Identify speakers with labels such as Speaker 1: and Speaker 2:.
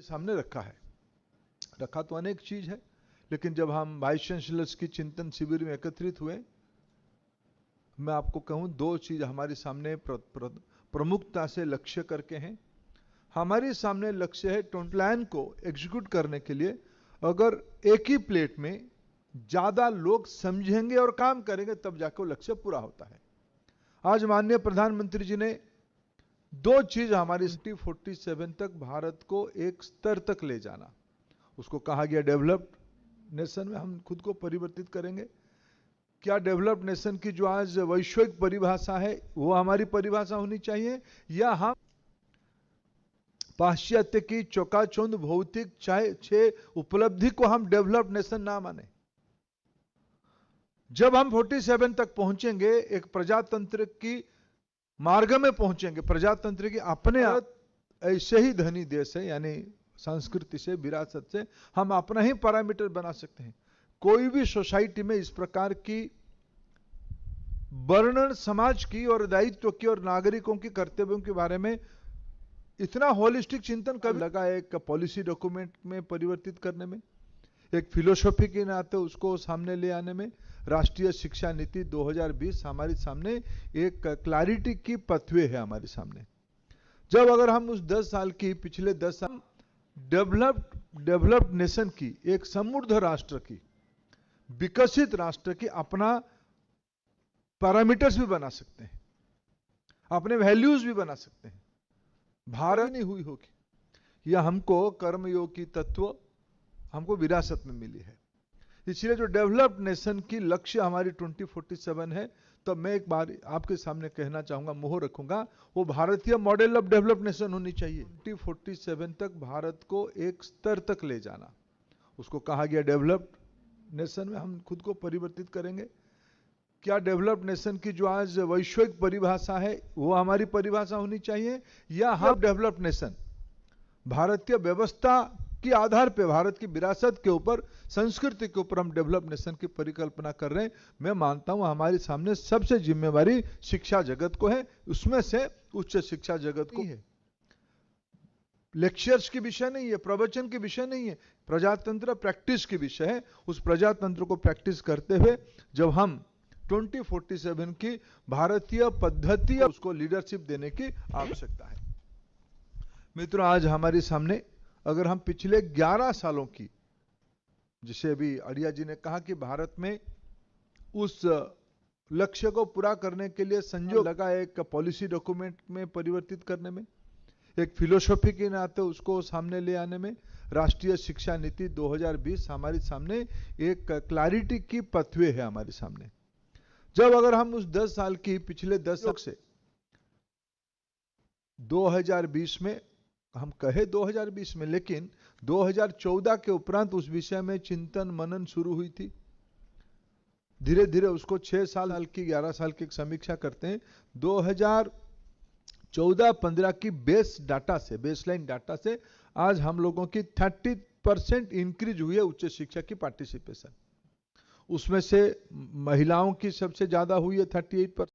Speaker 1: सामने रखा तो अनेक चीज है, लेकिन जब हम वाइस चांसलर्स की चिंतन शिविर में एकत्रित हुए, मैं आपको कहूं दो चीज हमारे सामने प्रमुखता से लक्ष्य करके हैं। हमारे सामने लक्ष्य है प्लान को एग्जीक्यूट करने के लिए अगर एक ही प्लेट में ज्यादा लोग समझेंगे और काम करेंगे तब जाकर वो लक्ष्य पूरा होता है। आज माननीय प्रधानमंत्री जी ने दो चीज हमारी 47 तक भारत को एक स्तर तक ले जाना, उसको कहा गया डेवलप्ड नेशन में हम खुद को परिवर्तित करेंगे। क्या डेवलप्ड नेशन की जो आज वैश्विक परिभाषा है वो हमारी परिभाषा होनी चाहिए, या हम पाश्चात्य की चौकाचौंध भौतिक चाहे उपलब्धि को हम डेवलप्ड नेशन ना माने? जब हम 47 तक पहुंचेंगे, एक प्रजातंत्र की मार्ग में पहुंचेंगे, प्रजातंत्र की अपने ऐसे ही धनी देश है, यानी संस्कृति से विरासत से हम अपना ही पैरामीटर बना सकते हैं। कोई भी सोसाइटी में इस प्रकार की वर्णन समाज की और दायित्व की और नागरिकों की कर्तव्यों के बारे में इतना होलिस्टिक चिंतन कभी लगा एक पॉलिसी डॉक्यूमेंट में परिवर्तित करने में, एक फिलोसॉफी के नाते उसको सामने ले आने में। राष्ट्रीय शिक्षा नीति 2020 हमारे सामने एक क्लैरिटी की पथवे है हमारे सामने। जब अगर हम उस 10 साल की पिछले 10 साल डेवलप्ड नेशन की, एक समृद्ध राष्ट्र की, विकसित राष्ट्र की अपना पैरामीटर्स भी बना सकते हैं, अपने वैल्यूज भी बना सकते हैं। भारत नहीं हुई होगी, यह हमको कर्मयोग की तत्व हमको विरासत में मिली है। इसलिए जो डेवलप्ड नेशन की लक्ष्य हमारी 2047 है, तो मैं एक बार आपके सामने कहना चाहूंगा, मोहर रखूंगा, वो भारतीय मॉडल ऑफ डेवलप्ड नेशन होनी चाहिए। 2047 तक भारत को एक स्तर तक ले जाना, उसको कहा गया डेवलप्ड नेशन में हम खुद को परिवर्तित करेंगे। क्या डेवलप्ड नेशन की जो आज वैश्विक परिभाषा है वो हमारी परिभाषा होनी चाहिए, या हम डेवलप्ड नेशन भारतीय व्यवस्था के आधार पे, भारत की विरासत के ऊपर, संस्कृति के ऊपर हम डेवलप्ड नेशन की परिकल्पना कर रहे हैं? मैं मानता हूं हमारे सामने सबसे जिम्मेवारी शिक्षा जगत को है, उसमें से उच्च शिक्षा जगत को है। लेक्चर्स की विषय नहीं है, प्रवचन की विषय नहीं है, प्रजातंत्र प्रैक्टिस की विषय है। उस प्रजातंत्र को प्रैक्टिस करते हुए जब हम 2047 की भारतीय पद्धति, उसको लीडरशिप देने की आवश्यकता है। मित्रों, आज हमारे सामने अगर हम पिछले 11 सालों की, जिसे अभी अड़िया जी ने कहा कि भारत में उस लक्ष्य को पूरा करने के लिए संयोग लगा एक पॉलिसी डॉक्यूमेंट में परिवर्तित करने में, एक फिलोसॉफी के नाते उसको सामने ले आने में। राष्ट्रीय शिक्षा नीति 2020 हमारे सामने एक क्लैरिटी की पथवे है हमारे सामने। जब अगर हम उस 10 साल की पिछले 10 साल से 2020 में, हम कहे 2020 में, लेकिन 2014 के उपरांत उस विषय में चिंतन मनन शुरू हुई थी। धीरे धीरे उसको 6 साल की, 11 साल की एक समीक्षा करते हैं। 2014-15 की बेसलाइन डाटा से आज हम लोगों की 30% इंक्रीज हुई है उच्च शिक्षा की पार्टिसिपेशन। उसमें से महिलाओं की सबसे ज्यादा हुई है 38%,